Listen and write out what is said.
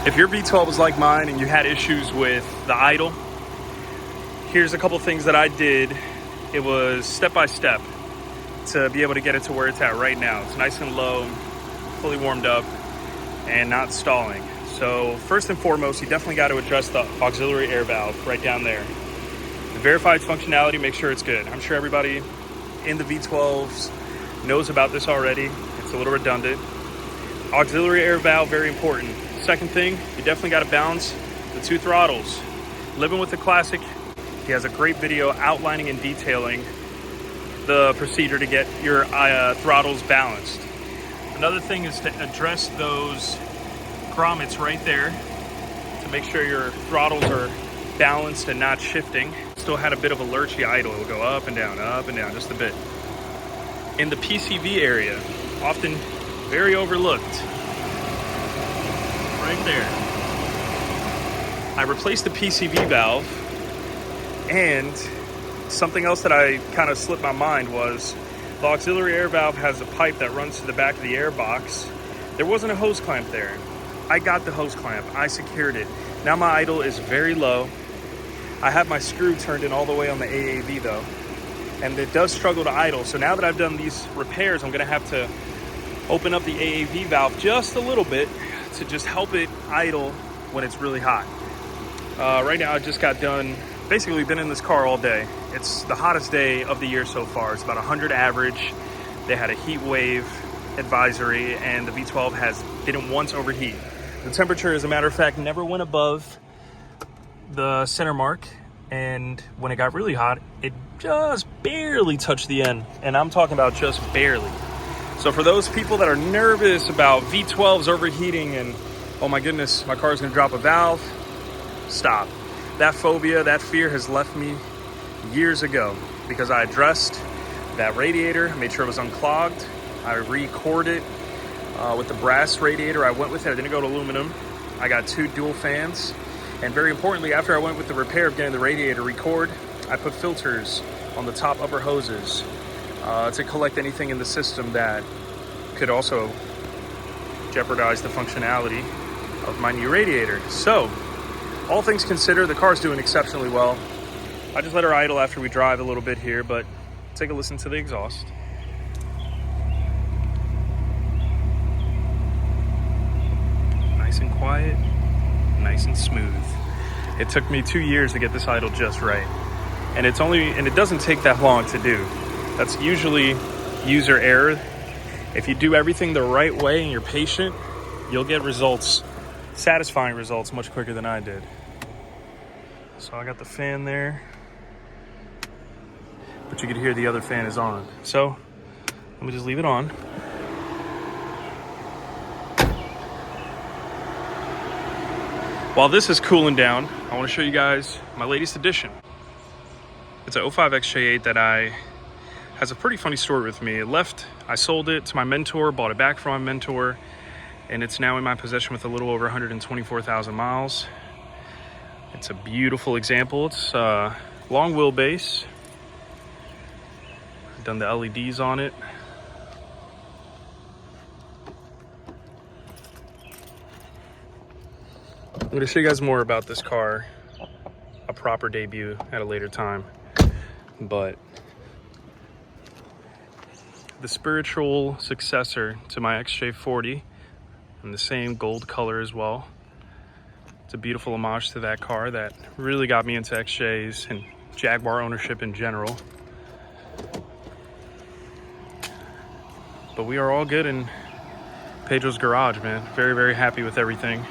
If your V12 was like mine and you had issues with the idle, here's a couple things that I did. It was step by step to be able to get it to where it's at right now. It's nice and low, fully warmed up, and not stalling. So first and foremost, you definitely got to address the auxiliary air valve right down there. Verify its functionality, make sure it's good. I'm sure everybody in the V12s knows about this already. It's a little redundant. Auxiliary air valve, very important. Second thing, you definitely got to balance the two throttles. Living with the Classic, he has a great video outlining and detailing the procedure to get your throttles balanced. Another thing is to address those grommets right there to make sure your throttles are balanced and not shifting. Still had a bit of a lurchy idle. It will go up and down, just a bit. In the PCV area, often very overlooked. Right there. I replaced the PCV valve, and something else that I kind of slipped my mind was the auxiliary air valve has a pipe that runs to the back of the air box. There wasn't a hose clamp there. I got the hose clamp. I secured it. Now my idle is very low. I have my screw turned in all the way on the AAV though, and it does struggle to idle. So now that I've done these repairs, I'm gonna have to open up the AAV valve just a little bit to just help it idle when it's really hot. Right now I just got done, basically been in this car all day. It's the hottest day of the year so far. It's about 100 average. They had a heat wave advisory, and the V12 didn't once overheat. The temperature, as a matter of fact, never went above the center mark, and when it got really hot, it just barely touched the end, and I'm talking about just barely. So for those people that are nervous about V12s overheating and, oh my goodness, my car is gonna drop a valve, stop. That phobia, that fear has left me years ago because I addressed that radiator, made sure it was unclogged. I re-cored it with the brass radiator. I went with it, I didn't go to aluminum. I got 2 dual fans. And very importantly, after I went with the repair of getting the radiator re-cored, I put filters on the top upper hoses to collect anything in the system that could also jeopardize the functionality of my new radiator. So, all things considered, the car's doing exceptionally well. I just let her idle after we drive a little bit here, but take a listen to the exhaust. Nice and quiet, nice and smooth. It took me 2 years to get this idle just right. And it doesn't take that long to do. That's usually user error. If you do everything the right way and you're patient, you'll get results, satisfying results, much quicker than I did. So I got the fan there, but you can hear the other fan is on. So let me just leave it on. While this is cooling down, I want to show you guys my latest addition. It's an 05 XJ8 that has a pretty funny story with me. I sold it to my mentor, bought it back from my mentor, and it's now in my possession with a little over 124,000 miles. It's a beautiful example. It's long wheelbase. I've done the LEDs on it. I'm going to show you guys more about this car, a proper debut at a later time. But the spiritual successor to my XJ40 in the same gold color as well. It's a beautiful homage to that car that really got me into XJs and Jaguar ownership in general. But we are all good in Pedro's garage, man. Very, very happy with everything.